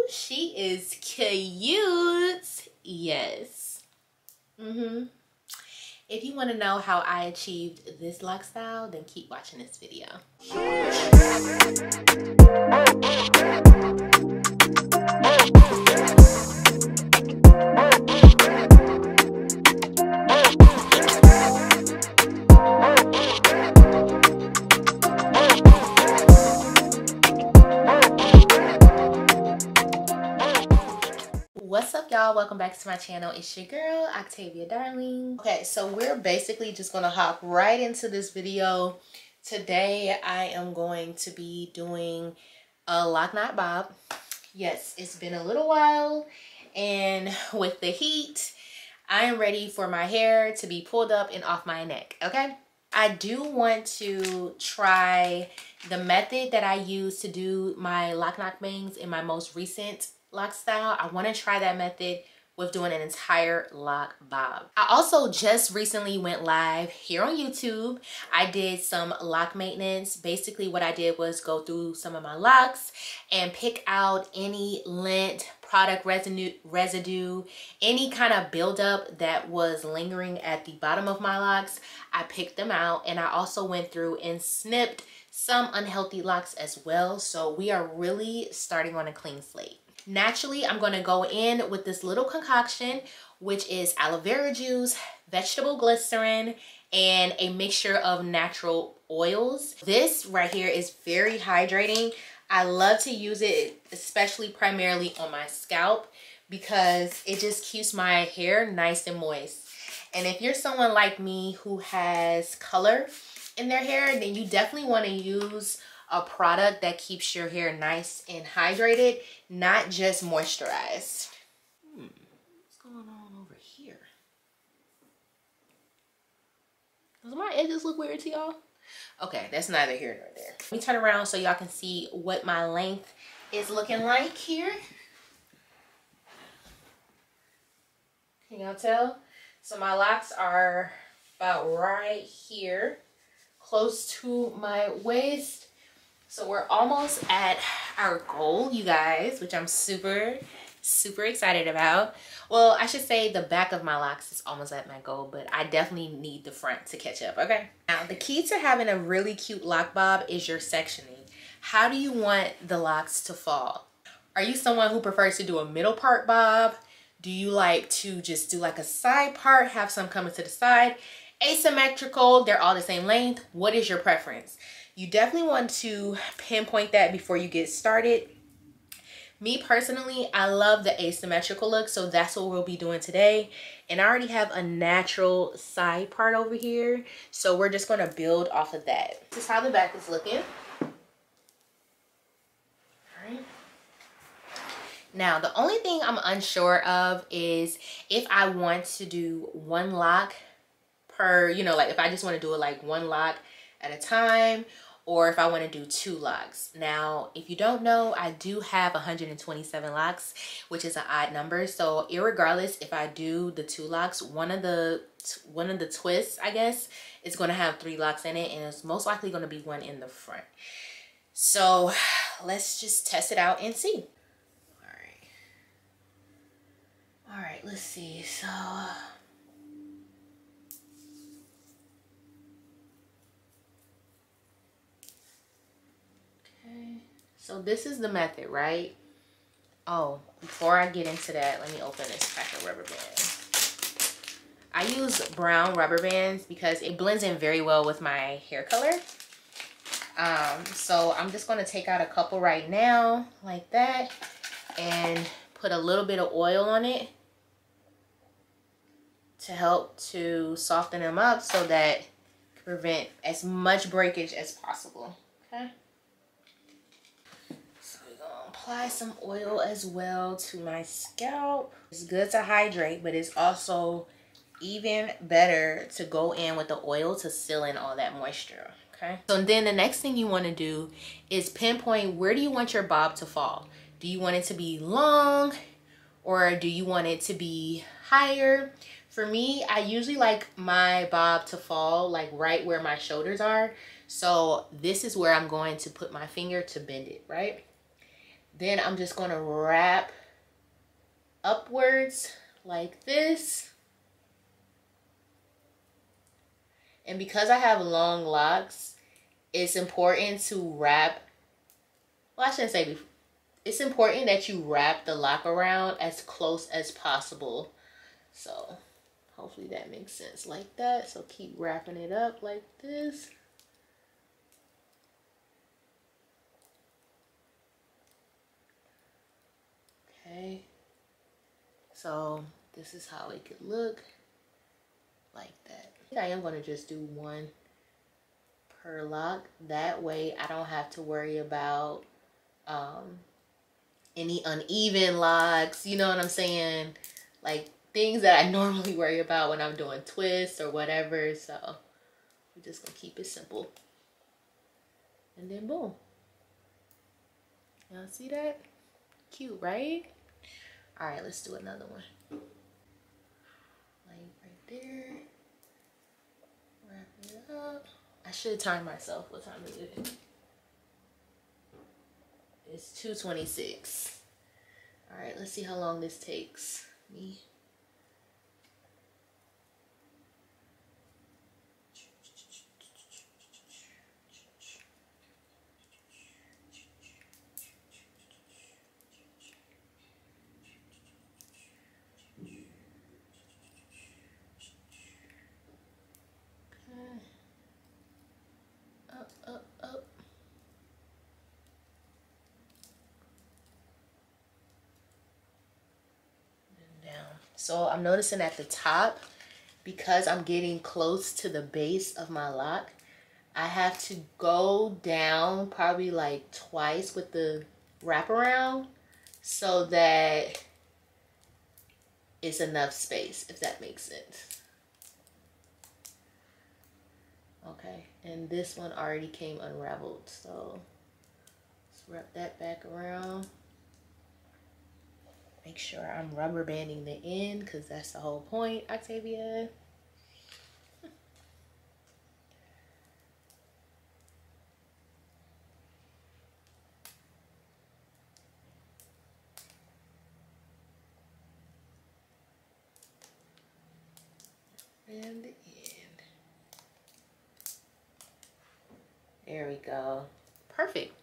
she is cute. Yes. If you want to know how I achieved this lock style, then keep watching this video. What's up, y'all? Welcome back to my channel. It's your girl, Octavia.Darling. Okay, so we're basically just gonna hop right into this video. Today I am going to be doing a Loc Bob. Yes, it's been a little while, and with the heat, I am ready for my hair to be pulled up and off my neck. Okay, I do want to try the method that I used to do my Loc bangs in my most recent lock style. I want to try that method with doing an entire Loc Bob. I also just recently went live here on YouTube. I did some lock maintenance. Basically what I did was go through some of my locks and pick out any lint, product residue, any kind of buildup that was lingering at the bottom of my locks. I picked them out, and I also went through and snipped some unhealthy locks as well. So we are really starting on a clean slate. Naturally, I'm going to go in with this little concoction, which is aloe vera juice, vegetable glycerin, and a mixture of natural oils. This right here is very hydrating. I love to use it, especially primarily on my scalp, because it just keeps my hair nice and moist. And if you're someone like me who has color in their hair, then you definitely want to use a product that keeps your hair nice and hydrated, not just moisturized. What's going on over here? Does my edges look weird to y'all? Okay, that's neither here nor there. Let me turn around so y'all can see what my length is looking like here. Can y'all tell? So my locks are about right here, close to my waist. So we're almost at our goal, you guys, which I'm super excited about. Well, I should say the back of my locks is almost at my goal, but I definitely need the front to catch up, okay? Now, the key to having a really cute Loc Bob is your sectioning. How do you want the locks to fall? Are you someone who prefers to do a middle part bob? Do you like to just do like a side part, have some coming to the side? Asymmetrical, they're all the same length. What is your preference? You definitely want to pinpoint that before you get started. Me personally, I love the asymmetrical look, so that's what we'll be doing today. And I already have a natural side part over here, so we're just going to build off of that. This is how the back is looking. All right. Now, the only thing I'm unsure of is if I want to do one lock per, you know, like if I just want to do it like one lock at a time, or if I want to do 2 locks. Now, if you don't know, I do have 127 locks, which is an odd number. So irregardless, if I do the 2 locks, one of the twists, I guess, is going to have 3 locks in it, and it's most likely going to be one in the front. So let's just test it out and see. All right, let's see. So so this is the method, right? Oh, before I get into that, let me open this pack of rubber bands. I use brown rubber bands because it blends in very well with my hair color. So I'm just going to take out a couple right now, like that, and put a little bit of oil on it to help to soften them up so that prevent as much breakage as possible. Okay. Apply some oil as well to my scalp. It's good to hydrate, but it's also even better to go in with the oil to seal in all that moisture. Okay, so then the next thing you want to do is pinpoint where do you want your bob to fall. Do you want it to be long, or do you want it to be higher? For me, I usually like my bob to fall like right where my shoulders are. So this is where I'm going to put my finger to bend it, right? Then I'm just going to wrap upwards like this. And because I have long locks, it's important to wrap, well, I shouldn't say before. It's important that you wrap the lock around as close as possible. So hopefully that makes sense like that. So keep wrapping it up like this. Okay. So this is how it could look like that. I think I am going to just do one per lock. That way I don't have to worry about any uneven locks, you know what I'm saying? Like things that I normally worry about when I'm doing twists or whatever. So we're just gonna keep it simple. And then boom. Y'all see that? Cute, right? All right, let's do another one. Like right there. Wrap it up. I should time myself. What time is it? It's 2:26. All right, let's see how long this takes me. Up. Down. So I'm noticing at the top, because I'm getting close to the base of my lock, I have to go down probably like twice with the wraparound so that it's enough space, if that makes sense. Okay, and this one already came unraveled, so let's wrap that back around. Make sure I'm rubber banding the end, because that's the whole point, Octavia. And the end. There we go. Perfect.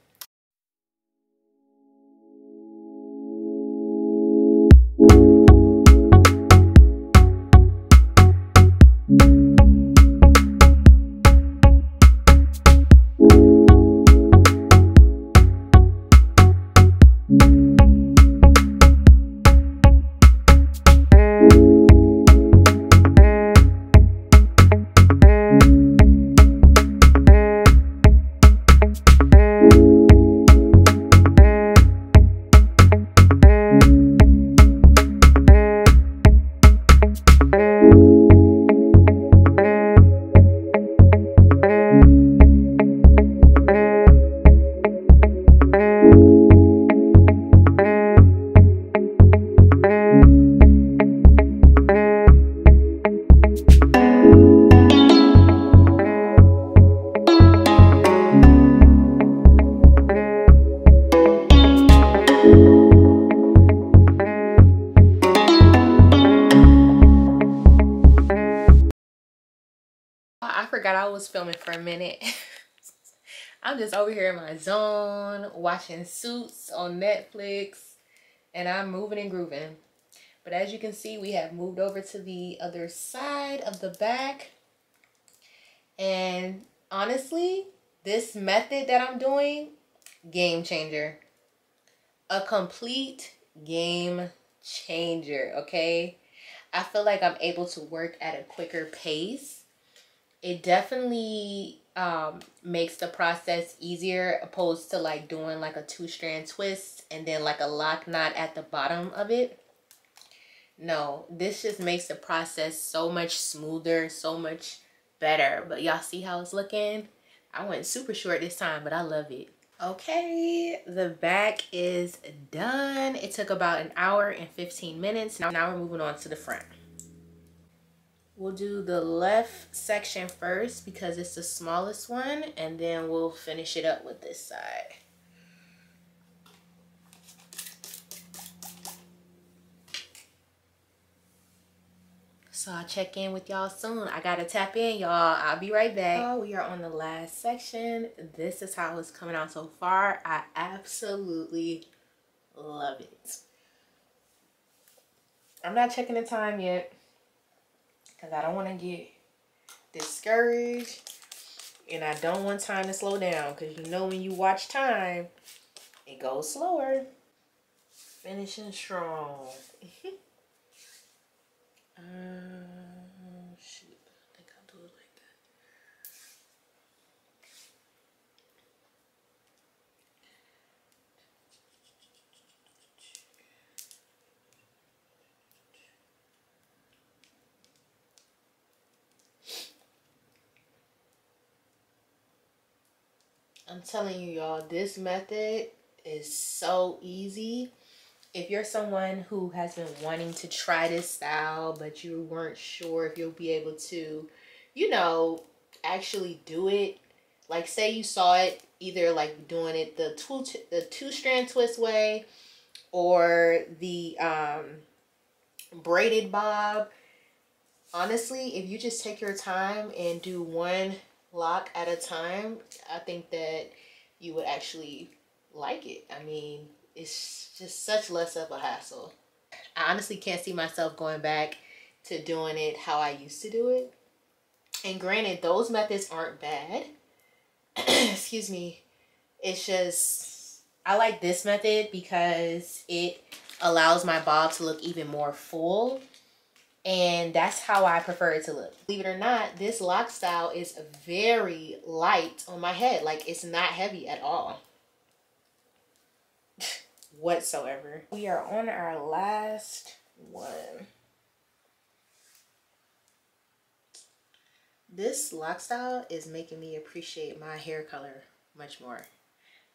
I forgot I was filming for a minute. I'm just over here in my zone watching Suits on Netflix, and I'm moving and grooving. But as you can see, we have moved over to the other side of the back. And honestly, this method that I'm doing, game changer. A complete game changer, okay? I feel like I'm able to work at a quicker pace. It definitely makes the process easier opposed to like doing like a 2-strand twist and then like a lock knot at the bottom of it. No, this just makes the process so much smoother, so much better. But y'all see how it's looking? I went super short this time, but I love it. Okay, the back is done. It took about 1 hour and 15 minutes. Now we're moving on to the front. We'll do the left section first because it's the smallest one, and then we'll finish it up with this side. So I'll check in with y'all soon. I gotta tap in, y'all. I'll be right back. Oh, we are on the last section. This is how it's coming out so far. I absolutely love it. I'm not checking the time yet because I don't want to get discouraged, and I don't want time to slow down, because you know when you watch time, it goes slower. Finishing strong. Shoot, I think I'll do it like that. I'm telling you, y'all, this method is so easy. If you're someone who has been wanting to try this style, but you weren't sure if you'll be able to, you know, actually do it. Like, say you saw it either like doing it the two strand twist way or the braided bob. Honestly, if you just take your time and do one lock at a time, I think that you would actually like it. I mean, it's just such less of a hassle. I honestly can't see myself going back to doing it how I used to do it. And granted, those methods aren't bad. Excuse me. It's just, I like this method because it allows my bob to look even more full. And that's how I prefer it to look. Believe it or not, this lock style is very light on my head. Like, it's not heavy at all. Whatsoever. We are on our last one. This lock style is making me appreciate my hair color much more.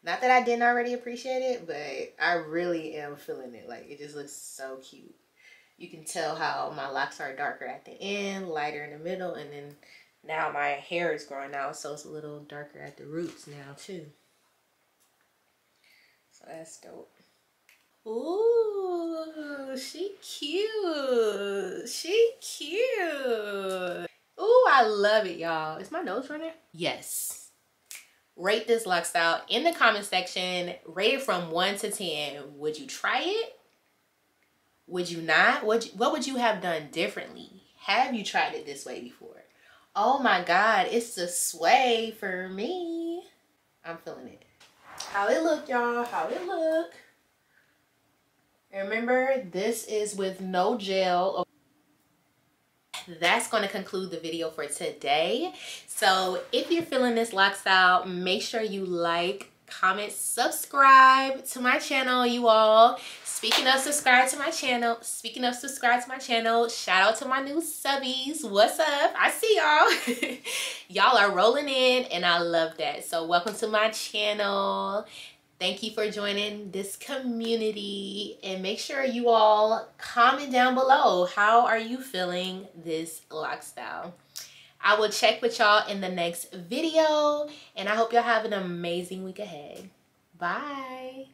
Not that I didn't already appreciate it, but I really am feeling it. Like, it just looks so cute. You can tell how my locks are darker at the end, lighter in the middle, and then now my hair is growing out, so it's a little darker at the roots now too. So that's dope. Ooh, she cute. She cute. Ooh, I love it, y'all. Is my nose running? Yes. Rate this lock style in the comment section. Rate it from 1 to 10. Would you try it? Would you not? What would you have done differently? Have you tried it this way before? Oh my God, it's the sway for me. I'm feeling it. How it look, y'all? How it look? And remember, this is with no gel. That's going to conclude the video for today. So if you're feeling this lock style, make sure you like, comment, subscribe to my channel, you all. Speaking of subscribe to my channel, shout out to my new subbies. What's up? I see y'all. Y'all are rolling in and I love that. So welcome to my channel. Thank you for joining this community, and make sure you all comment down below. How are you feeling this lock style? I will check with y'all in the next video, and I hope y'all have an amazing week ahead. Bye.